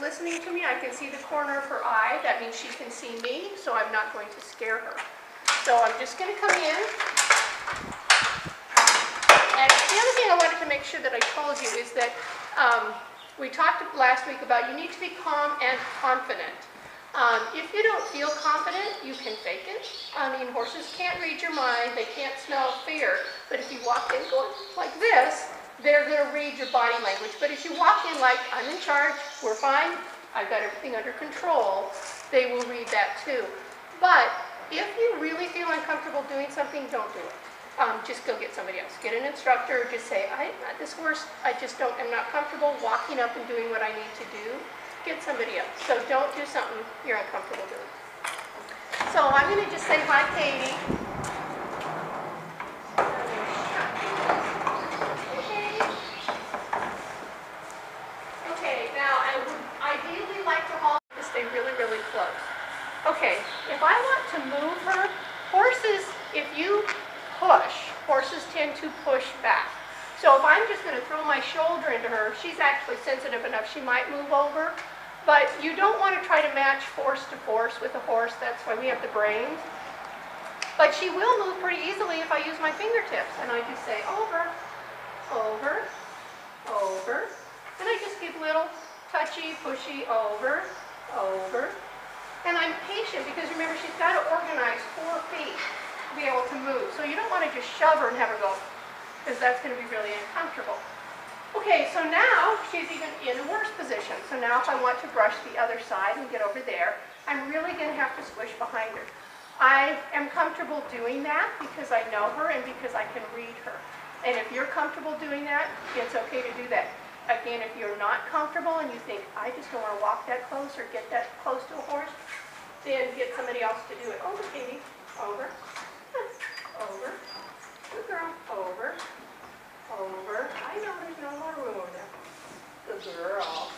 listening to me. I can see the corner of her eye. That means she can see me, so I'm not going to scare her. So I'm just going to come in. And the other thing I wanted to make sure that I told you is that we talked last week about you need to be calm and confident. If you don't feel confident, you can fake it. I mean, horses can't read your mind. They can't smell fear. But if you walk in going like this, they're going to read your body language. But if you walk in like, I'm in charge, we're fine, I've got everything under control, they will read that too. But if you really feel uncomfortable doing something, don't do it. Just go get somebody else. Get an instructor. Just say, this horse, I'm not comfortable walking up and doing what I need to do. Get somebody else. So don't do something you're uncomfortable doing. So I'm going to just say, hi, Katie. Okay, now I would ideally like to hold to stay really, really close. Okay, if I want to move her, horses, if you push, horses tend to push back. So if I'm just going to throw my shoulder into her, she's actually sensitive enough, she might move over. But you don't want to try to match force to force with a horse. That's why we have the brains. But she will move pretty easily if I use my fingertips. And I just say over, over, over. And I just give little touchy, pushy, over, over. And I'm patient because remember, she's got to organize 4 feet to be able to move. So you don't want to just shove her and have her go, because that's going to be really uncomfortable. Okay, so now she's even in a worse position. So now if I want to brush the other side and get over there, I'm really going to have to squish behind her. I am comfortable doing that because I know her and because I can read her. And if you're comfortable doing that, it's okay to do that. Again, if you're not comfortable and you think, I just don't want to walk that close or get that close to a horse, then get somebody else to do it. Over, Katie. Over. Over. Good girl. Over. Over. I know there's no more room over there. Good girl.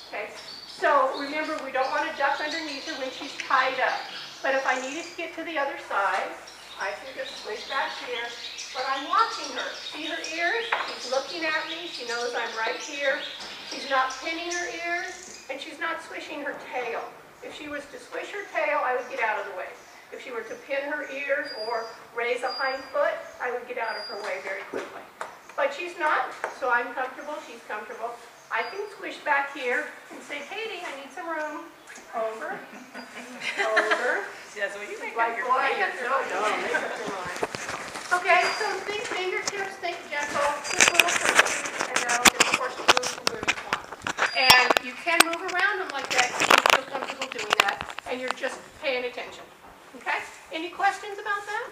Okay. So remember, we don't want to duck underneath her when she's tied up. But if I needed to get to the other side, I can just squish back here. But I'm watching her. See her ears? She's looking at me. She knows I'm right here. She's not pinning her ears, and she's not swishing her tail. If she was to swish her tail, I would get out of the way. If she were to pin her ears or raise a hind foot, I would get out of her way very quickly. But she's not, so I'm comfortable, she's comfortable. I can squish back here and say, Katie, I need some room. Over. Over. Yes, well, you make like, up your boy, mind. no, make up your mind. Okay, so think fingertips, think gentle, just little pushes, and that'll get the horse to move to where you want. And you can move around them like that if you feel comfortable doing that, and you're just paying attention. Okay? Any questions about that?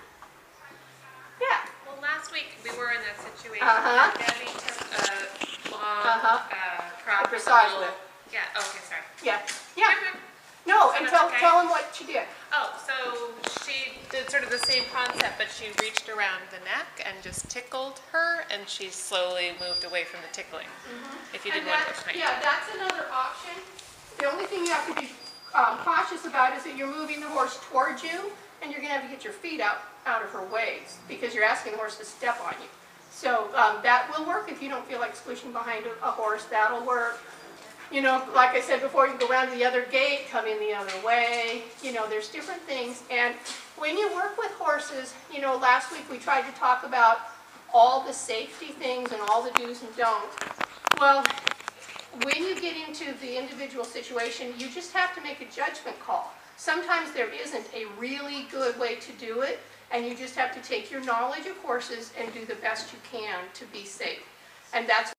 Yeah. Well, last week we were in that situation. Debbie took a long crop Dressage whip. Yeah. Okay. Sorry. Yeah. Yeah. No, and tell them what she did. Oh, so she did sort of the same concept, but she reached around the neck and just tickled her, and she slowly moved away from the tickling. If you didn't want to push. Yeah, that's another option. The only thing you have to be cautious about is that you're moving the horse towards you, and you're going to have to get your feet out of her ways because you're asking the horse to step on you. So that will work if you don't feel like squishing behind a horse. That'll work. You know, like I said before, you can go around to the other gate, come in the other way. You know, there's different things. And when you work with horses, you know, last week we tried to talk about all the safety things and all the do's and don'ts. Well, when you get into the individual situation, you just have to make a judgment call. Sometimes there isn't a really good way to do it, and you just have to take your knowledge of horses and do the best you can to be safe. And that's